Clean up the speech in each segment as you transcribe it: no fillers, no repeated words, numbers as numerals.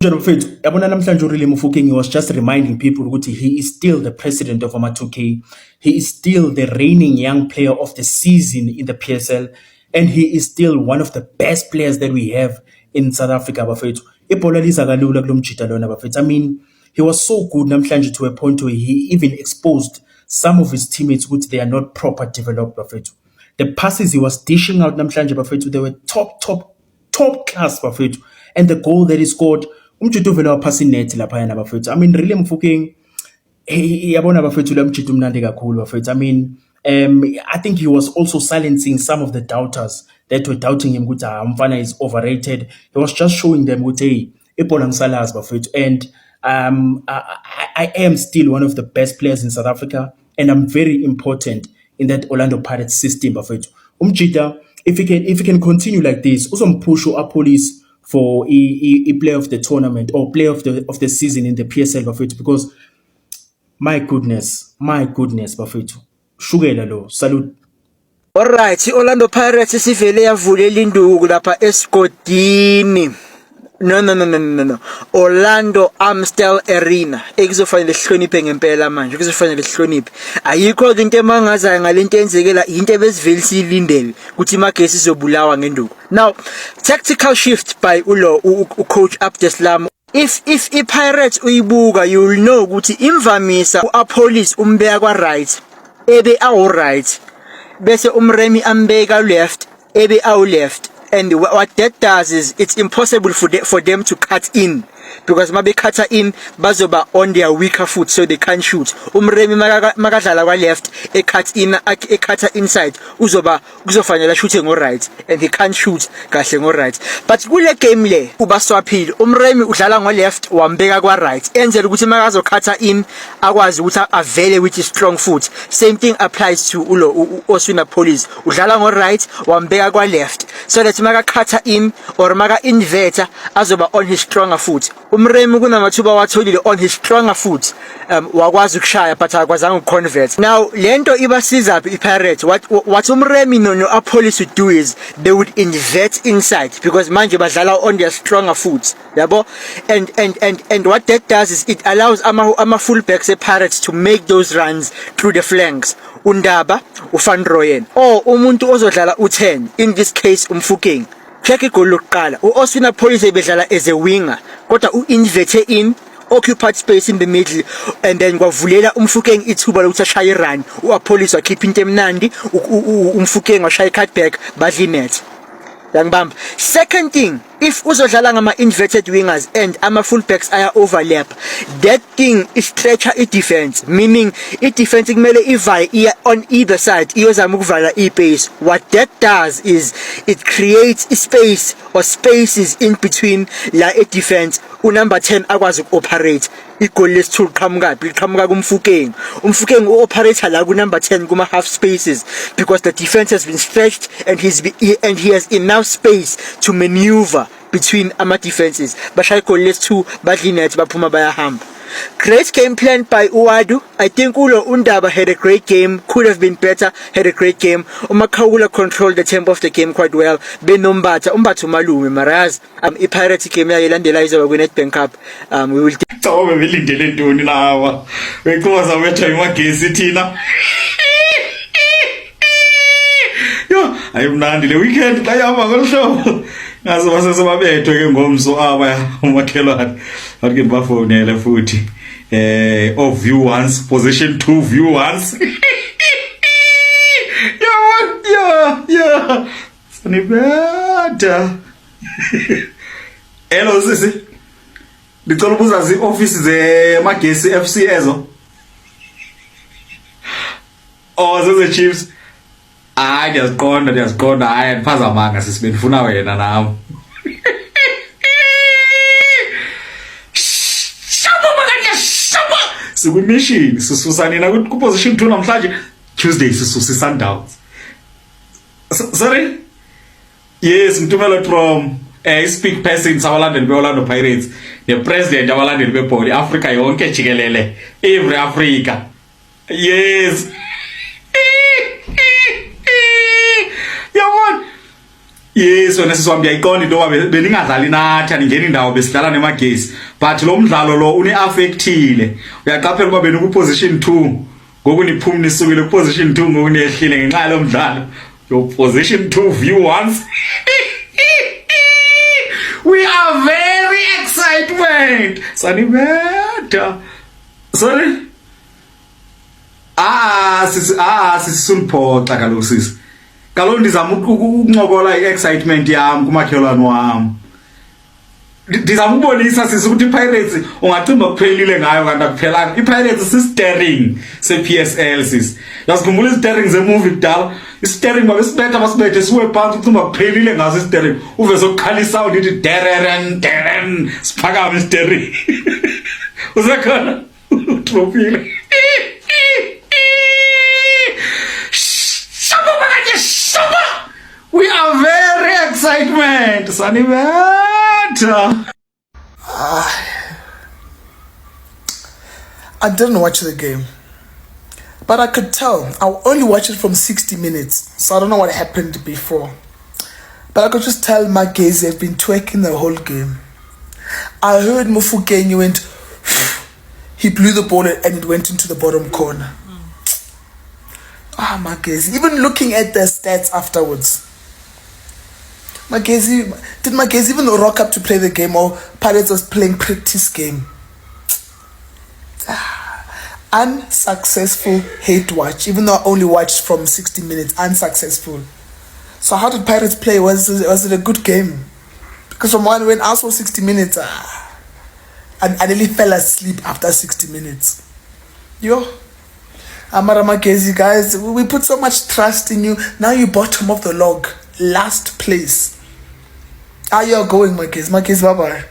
Yabona namhlanje uReally Mofokeng was just reminding people ukuthi he is still the president of Ama2K. He is still the reigning young player of the season in the PSL, and he is still one of the best players that we have in South Africa, bafethu. Ibhola liza kalula kulo mjita lona, bafethu. I mean, he was so good namhlanje to a point where he even exposed some of his teammates ukuthi they are not proper developed, bafethu. The passes he was dishing out namhlanje, bafethu, they were top class, bafethu. And the goal that he scored, umjito vele waphasa inet laphayana, bafethu. I mean, Really Mofokeng, yabona bafethu la mjito mnandi kakhulu, bafethu. I mean, I think he was also silencing some of the doubters that were doubting him ukuthi umfana is overrated. He was just showing them ukuthi hey, ibhola ngisalazi, bafethu. And I am still one of the best players in South Africa, and I'm very important in that Orlando Pirates system, bafethu. Umjita, if he can continue like this, uzompush uApolice for a player of the tournament or player of the season in the PSL, bafethu, because my goodness, bafethu. Shugela lo, salute. Alright, Orlando Pirates sivele yavulela induku lapha esigodini. No. Orlando Amstel Arena. Ekuzofanele sihloniphe ngempela manje. Ekuzofanele sihloniphe. Ayikho into emangazayo ngalento enzekela into ebesivele silindele ukuthi iMagesi izobulawa ngenduku. Now, tactical shift by coach Abdeslam. If iPirates uyibuka, you will know ukuthi imvamisa uApolice umbeka kwa right, ebe awu right. Bese umremi ambeka left, ebe awu left. And what that does is it's impossible for them to cut in, because mabe cutter in bazoba on their weaker foot, so they can't shoot. Umremi makadlala kwa left, a cutter inside kuzofanele shooting ngo right, and he can't shoot kahle ngo right. But kule game le ubaswaphile, umremi udlala ngo left wambeka kwa right, enzela ukuthi makazo cutter in akwazi ukuthi avele with his strong foot. Same thing applies to Oswina Police, udlala ngo right wambeka kwa left, so that maka cutter in or maka inverter azoba on his stronger foot. Umremi kunamathuba watholile on his stronger foot, wakwazi ukushaya but akwazanga ukuconvert. Now lento ibasiza iPirates. What umremi no Apolice would do is they would invert inside, because manje badlala on their stronger foot, yabo. And what that does is it allows ama fullbacks ePirates to make those runs through the flanks. Undaba uFan Rooyen or umuntu ozodlala u10, in this case Mofokeng. Check igoli lokuqala, uOswina Police ebedlala as a winger kodwa uinverte in, occupied space in the middle, and then kwavulela Mofokeng ithuba lokuthi ashaye run. uApolice wakhipha into emnandi, uMofokeng washaya cutback badla inet. Yangibamba. Second thing, if uzodlala ngama inverted wingers and ama fullbacks aya overlap, that thing is stretcher defense, meaning defense kumele ivale on either side iyozama ukuvala ibase. What that does is it creates space or spaces in between la defense number 10 akwazi ukuoperate. Igoli lesithu liqhamuka kuMofokeng. Umofokeng uoperator la ku number 10 kuma half spaces, because the defense has been stretched and he has enough space to maneuver between ama defenses. Bashaya igoli lesithu badla inet baphuma bayahamba. Great game plan by Uwadu. I think Undaba had a great game, could have been better, had a great game. uMakhawula controlled the tempo of the game quite well. Benombatha Malume Maraz. iPirates game yayilandela izoba kwiNedbank Cup. We will Tsobe belindele ntoni lawa. Bekhoza wetha iMagesi thina. Yo, ayimnandi le weekend layama ngolhlobo. Ngaze basesebabethwe ke ngomso aba umakhelwane. Bathi bafonela futhi. Of view once, position 2 view once. Yeah. Sanibeta. Hello sisi. Ngicela ukuzazi office zeMagesi FC ezo. Oh, zeze Chiefs. Ndiyaziqonda hayi ndiphazamanga sisi, bendifuna wena nami. Sikumission sisusani na ku position 2 namhlanje. Tuesday sisusa Sundowns. Sorry? Yes, ngithumela from speak person sabalandeli beOrlando Pirates, the president abalandeli bebhola Africa yonke jikelele, every Africa. Yes. Yes, wena sisiwami uyayiqonda into yoba beningadlali nathi aningeni indawo besidlala nemagesi, but lo mdlalo lo une-affectile. Uyaqaphela ukuba beniku-position 2 ngoku niphuma nisukile ku-position 2 ngoku niyehlile ngenxa yalo mdlalo. Your position 2 view once. We are very excited. Sanibeta. Sorry. Sisuniphoxa kaloku sisi. Kaloku ndizama ukuncokola i-excitement yami kumakhelwane wami. Ndizama ukubonisa sisi ukuthi iPirates ungacinga kuphelile ngayo kanti akuphelanga. iPirates si-steering se-PSL sisi. Yasikhumbula i-steering ze-movie kudala. I-steering babesibetha basibethe siwe phansi ucinga kuphelile ngaso i-steering. Uveze ukukhala isound ithi dereren deren siphakame i-steering. Usekhona? Utropile. We are very excited, Sanibeta. I didn't watch the game, but I could tell. I only watched it from 60 minutes, so I don't know what happened before. But I could just tell Magezi have been twerking the whole game. I heard Mofokeng went, he blew the ball and it went into the bottom corner. Magezi. Even looking at the stats afterwards. Did Magezi even rock up to play the game, or Pirates was playing practice game? Unsuccessful hate watch, even though I only watched from 60 minutes. Unsuccessful. So how did Pirates play? Was it a good game? Because from when I saw 60 minutes, I nearly fell asleep after 60 minutes. Amara Magezi, guys, we put so much trust in you. Now you bottom of the log, last place. You are going, Magezi. Magezi, bye-bye.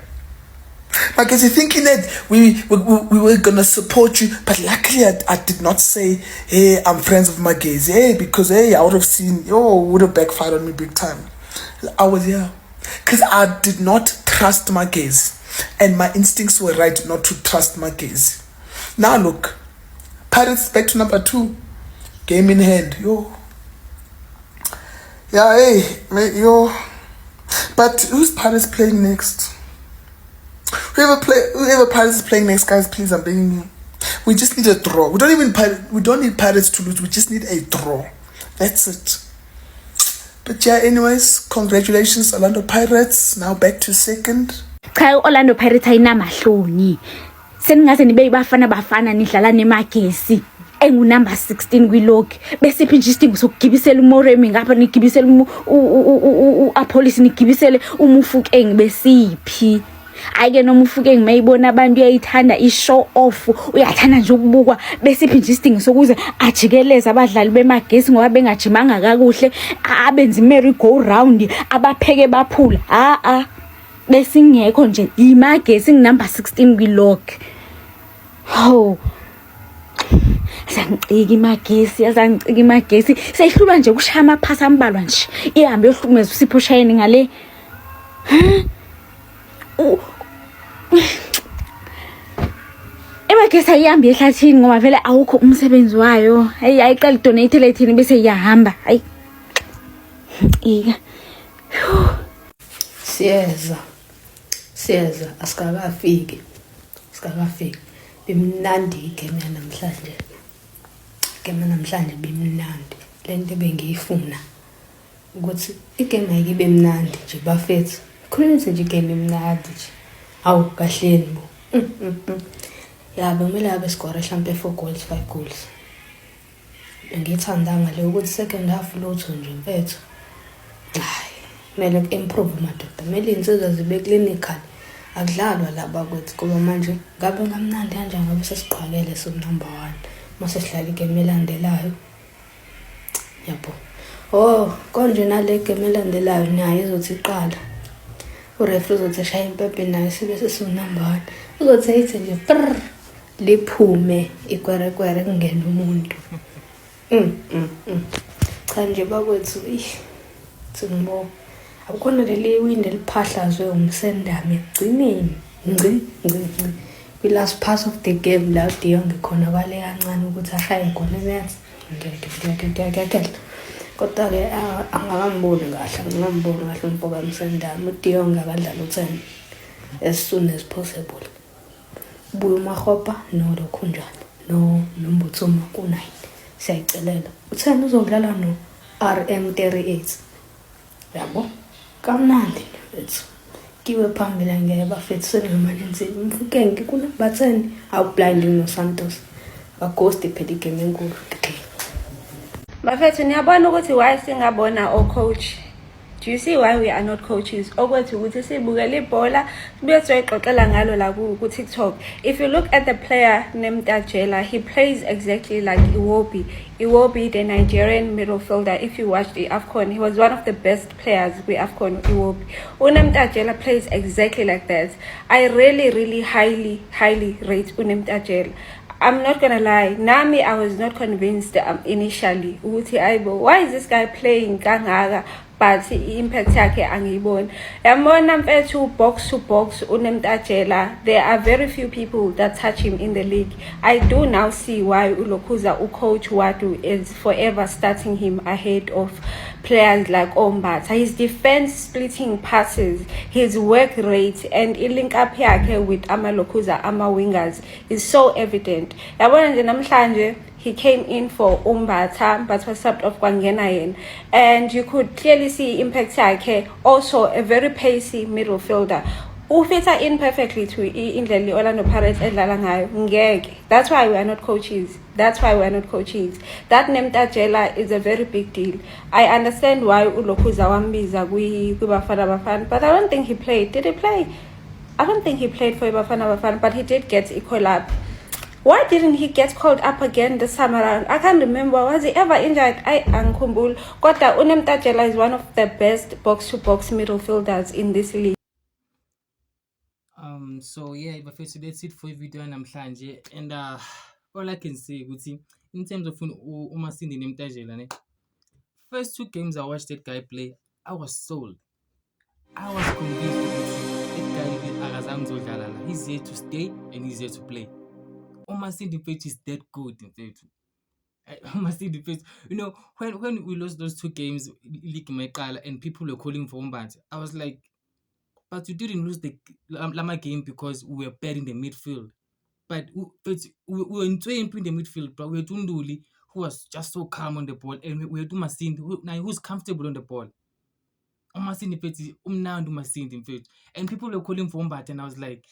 Magezi, thinking that we were gonna support you, but luckily I did not say, hey, I'm friends with Magezi, hey, because hey, I would have seen, would have backfired on me big time. I was here because I did not trust Magezi, and my instincts were right not to trust Magezi. Now look, Pirates back to number 2, game in hand, But who's Pirates playing next? Whoever Pirates is playing next, guys, please, I'm begging you. We just need a draw. We don't need Pirates to lose. We just need a draw. That's it. But yeah, anyways, congratulations, Orlando Pirates. Now back to second. Cha Orlando Pirates ayinamahloni. Seningaze nibe bafana nidlala nemagesi. Engu number 16 kwilog bese phi nje isidingo sokugibisela uMoremi ngapha nigibisela uApolice nigibisele uMufokeng besiphi. Ayike noma Mufokeng mayibona abantu uyayithanda ishow off, uyathanda nje ukubukwa besiphi nje isidingo sokuze ajikeleze abadlali bemagesi ngoba bengajimanga kakuhle, abenza merry go round, abapheke baphula. Besingekho nje imagesi number 16 kwilog. Azangicika imagesi seyihlulwa nje ukushaya amaphasi ambalwa nje ihambe yohlukumeza uSipho Shayini ngale. Imagesi ayihambi ehlathini ngoba vele awukho umsebenzi wayo. Ayiqala idonate lethini bese iyahamba. Siyeza asikakafiki. Bimnandi igame namhlanje. Igame namhlanje bimnandi. Lento bengiyifuna ukuthi igame ayibe mnandi nje bafethu. Khulisa nje igame mnandi nje. Awu kahleni bo. Kumele abe score mhlambe 4 goals 5 goals. Ngiyithandanga le ukuthi second half lotho nje mfethu. Kumele improve madoda. Kumele insizwa zibe clinical. Akudlalwa laba kwethu kuba manje ngabe ngamnandi kanjani ngoba sesiqhwalele so number 1 mase sihlala igame elandelayo yabo. Konje nale game elandelayo nayo izothi iqala ureferee uzothi shaya impempe nayo sibe sesu number 1 uzothi ayithi nje liphume ikwerekwere kungena umuntu. Cha nje bakwethu Tsimbo akukhona leli win eliphahlazwe umsendami egcineni kwi last pass of the game la Dion ngikhona kwale kancane ukuthi ashaye khona net ngeke Kodwa-ke angangamboni kahle umfoka Msendana. uDiyonga akadlala u-10 as soon as possible. Ubuye uMagopa noLokhunjana noMbuthuma ku-9. Siyayicelela u-10 uzodlala no-RM38. Yabo kamnandi mfethu. Kiwe phambili ngeke bafethu sengamanzi. Mfukenge kunamba 10 awublinding noSantos. Aghost phela igame enkulu. Bafethu niyabona ukuthi why singabona coach. Do you see why we are not coaches? Okwethu ukuthi sibukele ibhola sibuye siyoxoxela ngalo la ku TikTok. If you look at the player named Tajela, he plays exactly like Iwobi. Iwobi, the Nigerian midfielder, if you watched the AFCON, he was one of the best players with AFCON, Iwobi. Unem Tajela plays exactly like that. I really highly rate Unem Tajela. I'm not gonna lie, Nami, I was not convinced initially. Why is this guy playing Kangaga? But impact yakhe angiyiboni. Yabona mfethu box to box uNemtajela. There are very few people that touch him in the league. I do now see why uLokhuza coach Wadu is forever starting him ahead of players like Ombata. His defense splitting passes, his work rate, and link up yakhe with Lokhuza wingers is so evident. Yabona nje namhlanje he came in for Umbata, but was subbed off Kwangenayen. And you could clearly see impact yakhe, also a very pacey midfielder. Ufita in perfectly to indlela Orlando Pirates edlala ngayo. Ngeke. That's why we are not coaches. That name Tajela is a very big deal. I understand why uLokhuza wambiza kwiBafana Bafana, but I don't think he played. Did he play? I don't think he played for iBafana Bafana, but he did get a call up. Why didn't he get called up again this time around? I can't remember. Was he ever injured? I angkhumbul. Kodwa Unem Tajela is one of the best box-to-box midfielders in this league. So yeah, but first that's it for video namhlanje. And all I can say ukuthi in terms of uMasindi Nemtajela ne, first 2 games I watched that guy play, I was sold. I was convinced that guy he's here to stay and he's here to play. Umasindi Mfethu is that good in fact. Umasindi Mfethu, you know, when we lost those 2 games, League Mekala, and people were calling for Umbati, I was like, but you didn't lose the Lama game because we were bad in the midfield. But we were in the midfield, but we had Unduli, who was just so calm on the ball, and we had Umasindi, who's comfortable on the ball. Umasindi Mfethu, umnandi Umasindi Mfethu. And people were calling for Umbati, and I was like,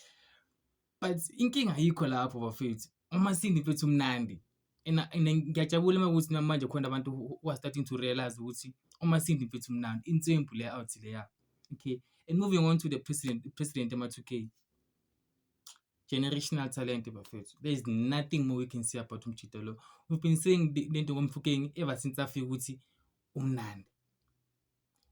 but inkinga ayikho lapho bafethu. Umasindi Mfethu umnandi. And ngiyajabula ukuthi namanje khona abantu who are starting to realize ukuthi Umasindi Mfethu umnandi. Insimple le out le. Okay. And moving on to the president Ama2K. Generational talent bafethu. There is nothing more we can say about Umchitolo. We've been saying lento ngomfukeng ever since afike ukuthi umnandi.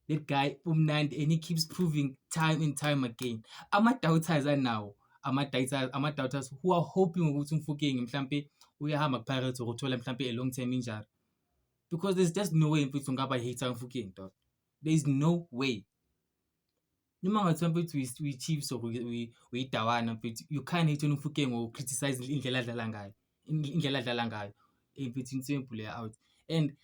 That guy umnandi, and he keeps proving time and time again. Ama-doubters are now. Ama-doubters who are hoping ukuthi umfukeng mhlampe uyahamba kuPirates ukuthola mhlampe a long term injury. Because there's just no way mfethu ngaba hater umfukeng dog. There is no way. Noma ngathi we Chiefs or we Dawana, but you can't hate umfukeng or criticize indlela adlala ngayo. Mfethu simple out. And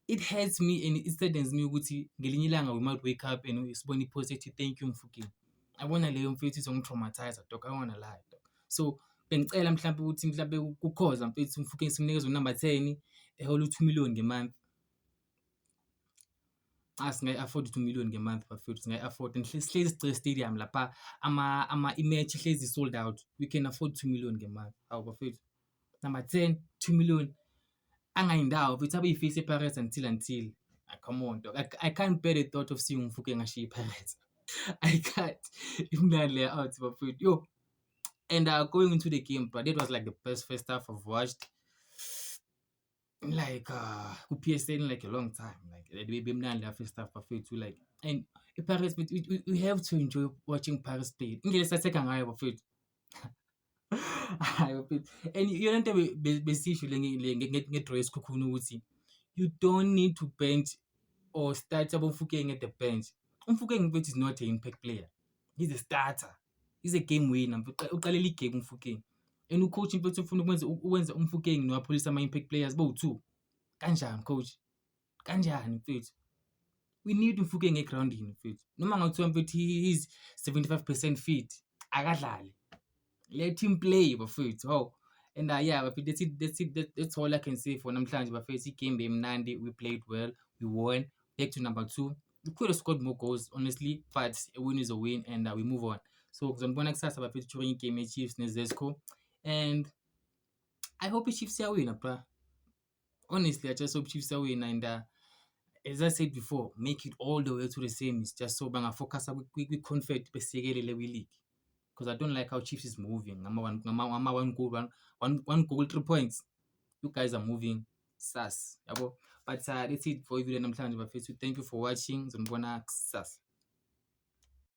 it hurts me and it saddens me ukuthi ngelinye ilanga we might wake up and sibone positive thank you mfukeng. I wanna leyo mfethu izongitraumatize dog. I wanna lie dog. So bengicela mhlambe ukuthi mhlambe ukukhoza mfethu umfukeng simnikeza number 10 eholo 2 million ngemonth. Singayi afford 2 million ngemonth bafethu singayi afford and sihlezi sigcine stadium lapha ama match hlezi sold out. We can afford 2 million ngemonth. Awu bafethu. Number 10 2 million. Angayindawo mfethu abe yiface ePirates until come on dog. I can't bear the thought of seeing umfukeng ashiya ePirates. I can't. Imnali out bafethu. Yo. And going into the game, but that was like the best first half I've watched. Like PSN like a long time. Like the Bimnali first half bafethu like, and Pirates we have to enjoy watching Pirates play. Ingele second ngayo bafethu. And you don't have besisho ngedraw esikhukhuna ukuthi you don't need to bench or start umfukeng at the bench. Umfukeng mfethu is not an impact player. He's a starter. He's a game winner. Uqalela igame umfukeng. And ucoach mfethu ufuna ukwenza umfukeng nowapholisa ama impact players bo2. Kanjani coach? kanjani mfethu. We need Mofokeng egroundini mfethu. Noma ngathiwa mfethu he is 75% fit, akadlale. Let him play bafethu. Oh. And yeah, bafethu, that's all I can say for namhlanje bafethu. Igame bemnandi, we played well, we won. Back to number 2. We could have scored more goals, honestly, but a win is a win, and we move on. So ngizonibona kusasa bafethu during igame ye-Chiefs ne-Zesco, and I hope i-Chiefs iyawina, bruh. Honestly, I just hope Chiefs iyawina, and as I said before, make it all the way to the semis, just so bangafocus kwi-confetti besiyekelele kwi-league. Because I don't like how Chiefs is moving. One goal, 3 points. You guys are moving sus. Yabo. But that's it for video namhlanje bafethu. Thank you for watching. Ngizonibona kusasa.